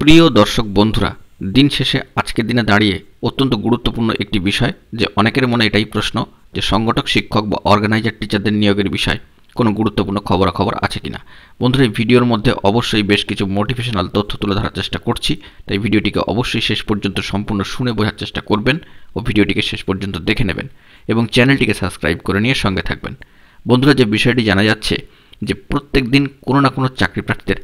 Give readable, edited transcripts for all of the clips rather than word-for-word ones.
প্রিয় দর্শক বন্ধুরা, দিন শেষে আজকের দিনে দাঁড়িয়ে অত্যন্ত গুরুত্বপূর্ণ একটি বিষয় যে অনেকের মনে এটাই প্রশ্ন যে সংগঠক শিক্ষক বা অর্গানাইজার টিচারদের নিয়োগের বিষয় কোনো গুরুত্বপূর্ণ খবরাখবর আছে কিনা। বন্ধুরা, এই ভিডিওর মধ্যে অবশ্যই বেশ কিছু মোটিভেশনাল তথ্য তুলে ধরার চেষ্টা করছি, তাই ভিডিওটিকে অবশ্যই শেষ পর্যন্ত সম্পূর্ণ শুনে বোঝার চেষ্টা করবেন ও ভিডিওটিকে শেষ পর্যন্ত দেখে নেবেন এবং চ্যানেলটিকে সাবস্ক্রাইব করে নিয়ে সঙ্গে থাকবেন। বন্ধুরা, যে বিষয়টি জানা যাচ্ছে যে প্রত্যেক দিন কোনো না কোনো চাকরি প্রার্থীদের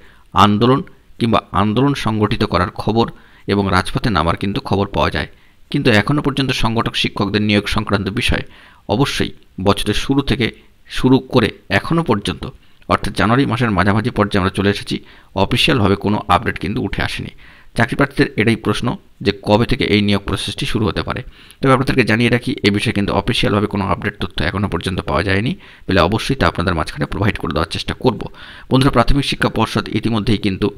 আন্দোলন কিংবা আন্দোলন সংগঠিত করার খবর এবং রাজপথে নামার কিন্তু খবর পাওয়া যায়, কিন্তু এখনও পর্যন্ত সংগঠক শিক্ষকদের নিয়োগ সংক্রান্ত বিষয় অবশ্যই বছরের শুরু থেকে শুরু করে এখনও পর্যন্ত অর্থাৎ জানুয়ারি মাসের মাঝামাঝি পর্যায়ে আমরা চলে এসেছি, অফিসিয়ালভাবে কোনো আপডেট কিন্তু উঠে আসেনি। চাকরি প্রার্থীদের এটাই প্রশ্ন যে কবে থেকে এই নিয়োগ প্রসেসটি শুরু হতে পারে। তবে আপনাদেরকে জানিয়ে রাখি, এই বিষয়ে কিন্তু অফিসিয়ালভাবে কোনো আপডেট তথ্য এখনও পর্যন্ত পাওয়া যায়নি, বলে অবশ্যই তা আপনাদের মাঝখানে প্রোভাইড করে দেওয়ার চেষ্টা করব। বন্ধুরা, প্রাথমিক শিক্ষা পর্ষদ ইতিমধ্যেই কিন্তু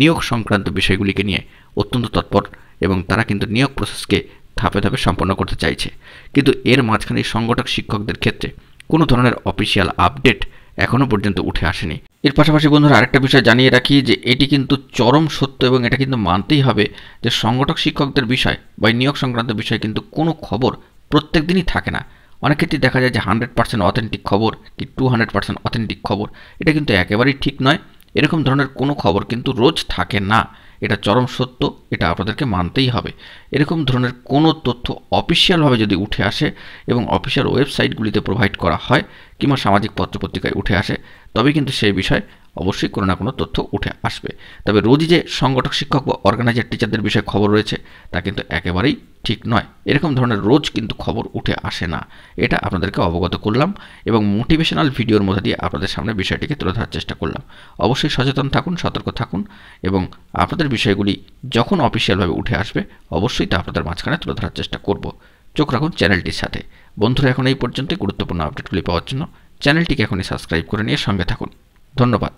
নিয়োগ সংক্রান্ত বিষয়গুলিকে নিয়ে অত্যন্ত তৎপর এবং তারা কিন্তু নিয়োগ প্রসেসকে ধাপে ধাপে সম্পন্ন করতে চাইছে, কিন্তু এর মাঝখানে সংগঠক শিক্ষকদের ক্ষেত্রে কোনো ধরনের অফিসিয়াল আপডেট এখনও পর্যন্ত উঠে আসেনি। এর পাশাপাশি বন্ধুরা, আরেকটা বিষয় জানিয়ে রাখি যে এটি কিন্তু চরম সত্য এবং এটা কিন্তু মানতেই হবে যে সংগঠক শিক্ষকদের বিষয় বা নিয়োগ সংক্রান্ত বিষয়ে কিন্তু কোনো খবর প্রত্যেক দিনই থাকে না। অনেক ক্ষেত্রে দেখা যায় যে 100% অথেন্টিক খবর কি 200% অথেন্টিক খবর, এটা কিন্তু একেবারেই ঠিক নয়। এরকম ধরনের কোনো খবর কিন্তু রোজ থাকে না, এটা চরম সত্য, এটা আপনাদেরকে মানতেই হবে। এরকম ধরনের কোনো তথ্য অফিসিয়ালভাবে যদি উঠে আসে এবং অফিসিয়াল ওয়েবসাইটগুলিতে প্রোভাইড করা হয় কিংবা সামাজিক পত্রপত্রিকায় উঠে আসে, তবে কিন্তু সেই বিষয়ে অবশ্যই কোনো না কোনো তথ্য উঠে আসবে। তবে রোজই যে সংগঠক শিক্ষক বা অর্গানাইজার টিচারদের বিষয়ে খবর রয়েছে তা কিন্তু একেবারেই ঠিক নয়। এরকম ধরনের রোজ কিন্তু খবর উঠে আসে না, এটা আপনাদেরকে অবগত করলাম এবং মোটিভেশনাল ভিডিওর মধ্যে দিয়ে আপনাদের সামনে বিষয়টিকে তুলে ধরার চেষ্টা করলাম। অবশ্যই সচেতন থাকুন, সতর্ক থাকুন এবং আপনাদের বিষয়গুলি যখন অফিসিয়ালভাবে উঠে আসবে অবশ্যই তা আপনাদের মাঝখানে তুলে ধরার চেষ্টা করব। চোখ রাখুন চ্যানেলটির সাথে। বন্ধুরা, এখন এই পর্যন্তই। গুরুত্বপূর্ণ আপডেটগুলি পাওয়ার জন্য চ্যানেলটিকে এখনই সাবস্ক্রাইব করে নিয়ে সঙ্গে থাকুন। ধন্যবাদ।